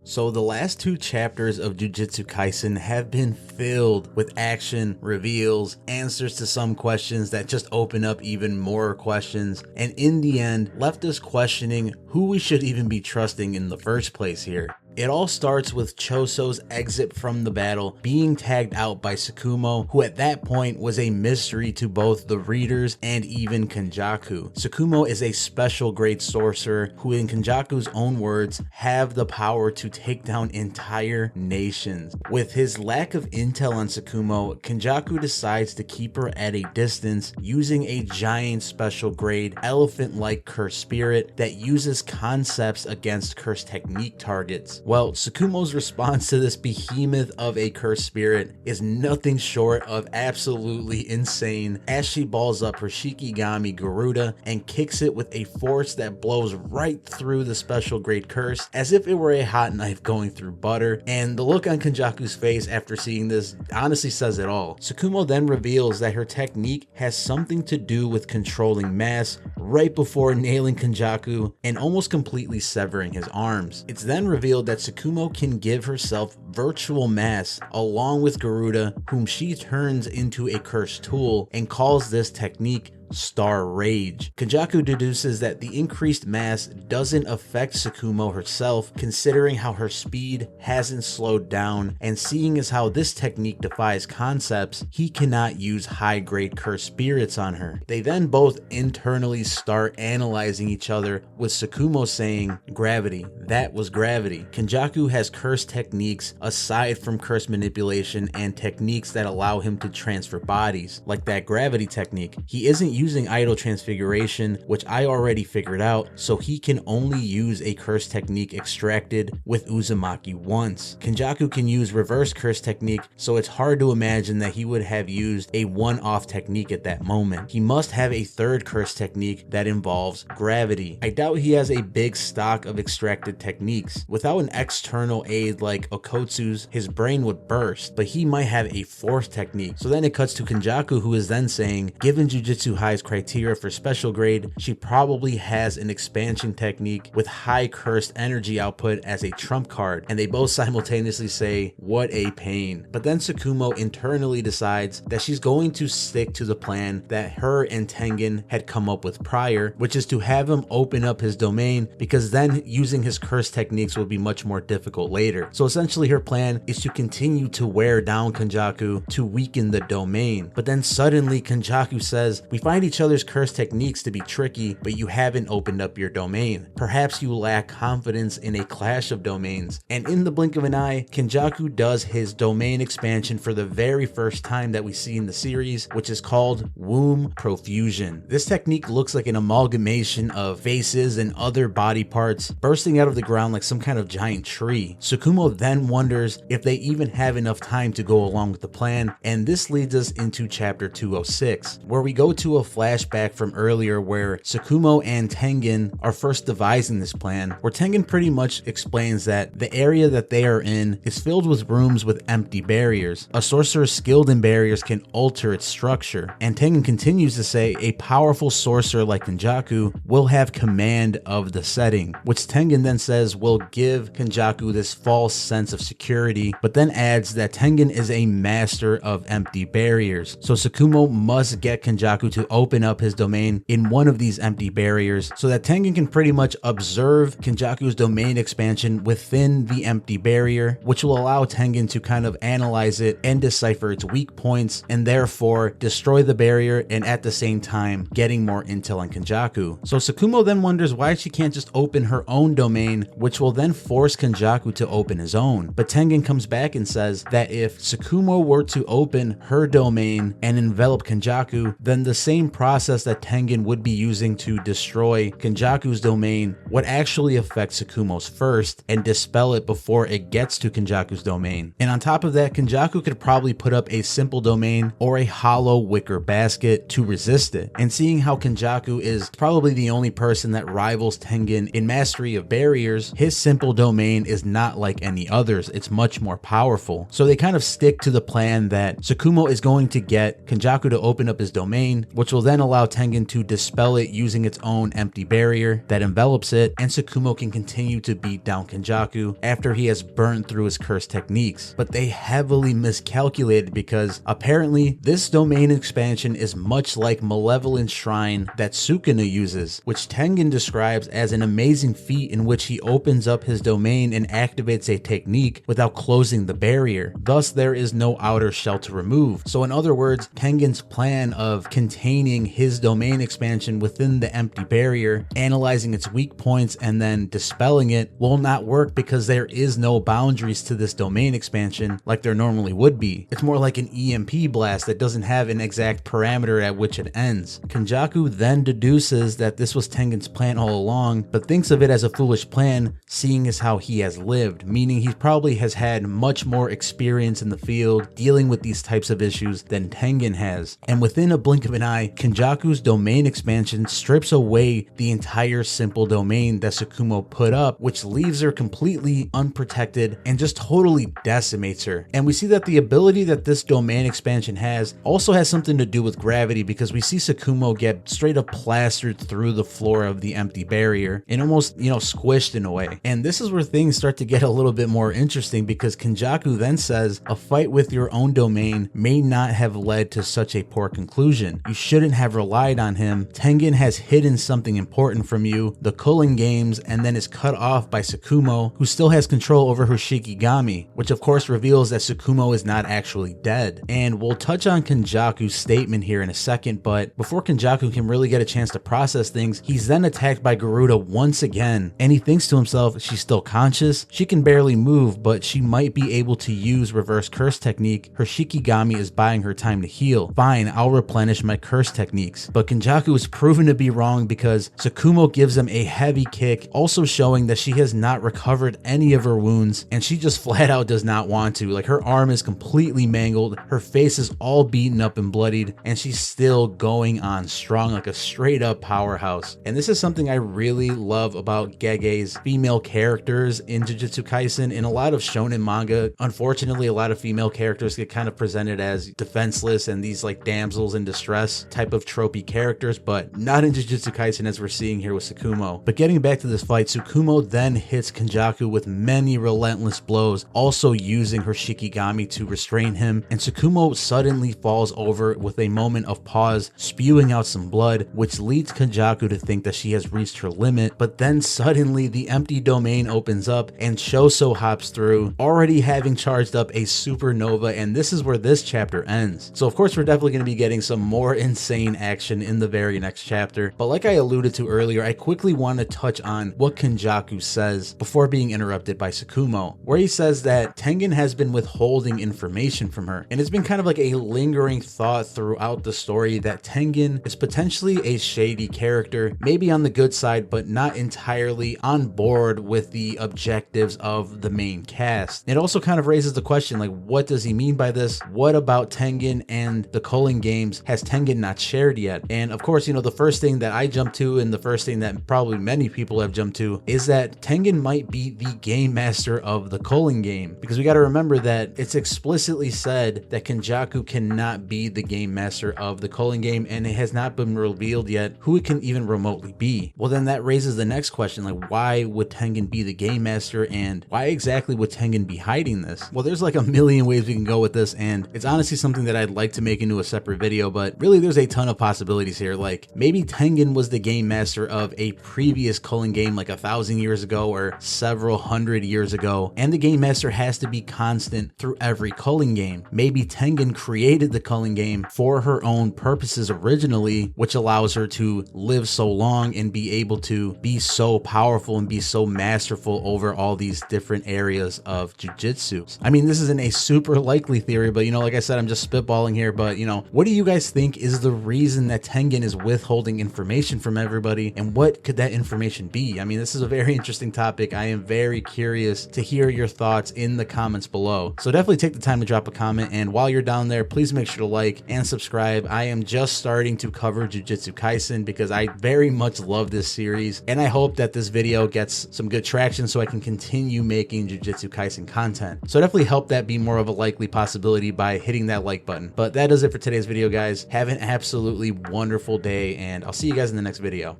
So the last two chapters of Jujutsu Kaisen have been filled with action, reveals, answers to some questions that just open up even more questions, and in the end left us questioning who we should even be trusting in the first place here. It all starts with Choso's exit from the battle being tagged out by Tsukumo, who at that point was a mystery to both the readers and even Kenjaku. Tsukumo is a special grade sorcerer who, in Kenjaku's own words, have the power to take down entire nations. With his lack of intel on Tsukumo, Kenjaku decides to keep her at a distance using a giant special grade elephant-like curse spirit that uses concepts against curse technique targets. Well, Tsukumo's response to this behemoth of a cursed spirit is nothing short of absolutely insane, as she balls up her Shikigami Garuda and kicks it with a force that blows right through the special grade curse as if it were a hot knife going through butter. And the look on Kenjaku's face after seeing this honestly says it all. Tsukumo then reveals that her technique has something to do with controlling mass right before nailing Kenjaku and almost completely severing his arms. It's then revealed that Tsukumo can give herself virtual mass along with Garuda, whom she turns into a cursed tool, and calls this technique Star Rage. Kenjaku deduces that the increased mass doesn't affect Tsukumo herself, considering how her speed hasn't slowed down, and seeing as how this technique defies concepts, he cannot use high-grade cursed spirits on her. They then both internally start analyzing each other, with Tsukumo saying, "Gravity, that was gravity." Kenjaku has cursed techniques aside from curse manipulation and techniques that allow him to transfer bodies, like that gravity technique. He isn't using idle transfiguration, which I already figured out, so he can only use a curse technique extracted with Uzumaki once. Kenjaku can use reverse curse technique, so it's hard to imagine that he would have used a one-off technique at that moment. He must have a third curse technique that involves gravity. I doubt he has a big stock of extracted techniques. Without an external aid like Okotsu's, his brain would burst, but he might have a fourth technique. So then it cuts to Kenjaku, who is then saying, given Jujutsu High criteria for special grade, she probably has an expansion technique with high cursed energy output as a trump card, and they both simultaneously say, what a pain. But then Tsukumo internally decides that she's going to stick to the plan that her and Tengen had come up with prior, which is to have him open up his domain, because then using his curse techniques will be much more difficult later. So essentially her plan is to continue to wear down Kenjaku to weaken the domain. But then suddenly Kenjaku says, we find each other's curse techniques to be tricky, but you haven't opened up your domain. Perhaps you lack confidence in a clash of domains. And in the blink of an eye, Kenjaku does his domain expansion for the very first time that we see in the series, which is called Womb Profusion. This technique looks like an amalgamation of faces and other body parts bursting out of the ground like some kind of giant tree. Tsukumo then wonders if they even have enough time to go along with the plan, and this leads us into chapter 206, where we go to a flashback from earlier where Tsukumo and Tengen are first devising this plan, where Tengen pretty much explains that the area that they are in is filled with rooms with empty barriers. A sorcerer skilled in barriers can alter its structure, and Tengen continues to say a powerful sorcerer like Kenjaku will have command of the setting, which Tengen then says will give Kenjaku this false sense of security, but then adds that Tengen is a master of empty barriers, so Tsukumo must get Kenjaku to open up his domain in one of these empty barriers so that Tengen can pretty much observe Kenjaku's domain expansion within the empty barrier, which will allow Tengen to kind of analyze it and decipher its weak points, and therefore destroy the barrier, and at the same time getting more intel on Kenjaku. So Tsukumo then wonders why she can't just open her own domain, which will then force Kenjaku to open his own. But Tengen comes back and says that if Tsukumo were to open her domain and envelop Kenjaku, then the same process that Tengen would be using to destroy Kenjaku's domain would actually affect Tsukumo's first and dispel it before it gets to Kenjaku's domain. And on top of that, Kenjaku could probably put up a simple domain or a hollow wicker basket to resist it. And seeing how Kenjaku is probably the only person that rivals Tengen in mastery of barriers, his simple domain is not like any others. It's much more powerful. So they kind of stick to the plan that Tsukumo is going to get Kenjaku to open up his domain, which which will then allow Tengen to dispel it using its own empty barrier that envelops it, and Tsukumo can continue to beat down Kenjaku after he has burnt through his curse techniques. But they heavily miscalculated because apparently this domain expansion is much like Malevolent Shrine that Sukuna uses, which Tengen describes as an amazing feat in which he opens up his domain and activates a technique without closing the barrier. Thus, there is no outer shell to remove. So in other words, Tengen's plan of containing his domain expansion within the empty barrier, analyzing its weak points, and then dispelling it will not work because there is no boundaries to this domain expansion like there normally would be. It's more like an EMP blast that doesn't have an exact parameter at which it ends. Kenjaku then deduces that this was Tengen's plan all along, but thinks of it as a foolish plan, seeing as how he has lived, meaning he probably has had much more experience in the field dealing with these types of issues than Tengen has. And within a blink of an eye, Kenjaku's domain expansion strips away the entire simple domain that Tsukumo put up, which leaves her completely unprotected and just totally decimates her. And we see that the ability that this domain expansion has also has something to do with gravity, because we see Tsukumo get straight up plastered through the floor of the empty barrier and almost, squished in a way. And this is where things start to get a little bit more interesting, because Kenjaku then says a fight with your own domain may not have led to such a poor conclusion. You shouldn't have relied on him. Tengen has hidden something important from you, the Culling Games, and then is cut off by Tsukumo, who still has control over her Shikigami, which of course reveals that Tsukumo is not actually dead. And we'll touch on Kenjaku's statement here in a second, but before Kenjaku can really get a chance to process things, he's then attacked by Garuda once again, and he thinks to himself, she's still conscious, she can barely move, but she might be able to use reverse curse technique. Her Shikigami is buying her time to heal. Fine, I'll replenish my curse techniques. But Kenjaku is proven to be wrong, because Tsukumo gives him a heavy kick, also showing that she has not recovered any of her wounds, and she just flat out does not want to. Like, her arm is completely mangled, her face is all beaten up and bloodied, and she's still going on strong like a straight up powerhouse. And this is something I really love about Gege's female characters in Jujutsu Kaisen. In a lot of shonen manga, unfortunately, a lot of female characters get kind of presented as defenseless and these like damsels in distress type of tropey characters, but not in Jujutsu Kaisen as we're seeing here with Tsukumo. But getting back to this fight, Tsukumo then hits Kenjaku with many relentless blows, also using her Shikigami to restrain him, and Tsukumo suddenly falls over with a moment of pause, spewing out some blood, which leads Kenjaku to think that she has reached her limit. But then suddenly the empty domain opens up and Shoso hops through, already having charged up a supernova, and this is where this chapter ends. So of course we're definitely going to be getting some more insane action in the very next chapter, but like I alluded to earlier, I quickly want to touch on what Kenjaku says before being interrupted by Tsukumo, where he says that Tengen has been withholding information from her, and it's been kind of like a lingering thought throughout the story that Tengen is potentially a shady character, maybe on the good side, but not entirely on board with the objectives of the main cast. It also kind of raises the question, like, what does he mean by this? What about Tengen and the Culling Games has Tengen not shared yet? And of course, the first thing that I jumped to, and the first thing that probably many people have jumped to, is that Tengen might be the game master of the Culling Game, because we got to remember that it's explicitly said that Kenjaku cannot be the game master of the Culling Game, and it has not been revealed yet who it can even remotely be. Well, then that raises the next question, like, why would Tengen be the game master, and why exactly would Tengen be hiding this? Well, there's like a million ways we can go with this, and it's honestly something that I'd like to make into a separate video, but really there's a ton of possibilities here. Like, maybe Tengen was the game master of a previous Culling Game like 1,000 years ago or several hundred years ago, and the game master has to be constant through every Culling Game. Maybe Tengen created the Culling Game for her own purposes originally, which allows her to live so long and be able to be so powerful and be so masterful over all these different areas of Jujutsu. I mean, this isn't a super likely theory, but like I said, I'm just spitballing here, but what do you guys think is the reason that Tengen is withholding information from everybody, and what could that information be? I mean, this is a very interesting topic. I am very curious to hear your thoughts in the comments below. So definitely take the time to drop a comment, and while you're down there, please make sure to like and subscribe. I am just starting to cover Jujutsu Kaisen because I very much love this series, and I hope that this video gets some good traction so I can continue making Jujutsu Kaisen content. So definitely help that be more of a likely possibility by hitting that like button. But that is it for today's video, guys. Have an absolute absolutely wonderful day, and I'll see you guys in the next video.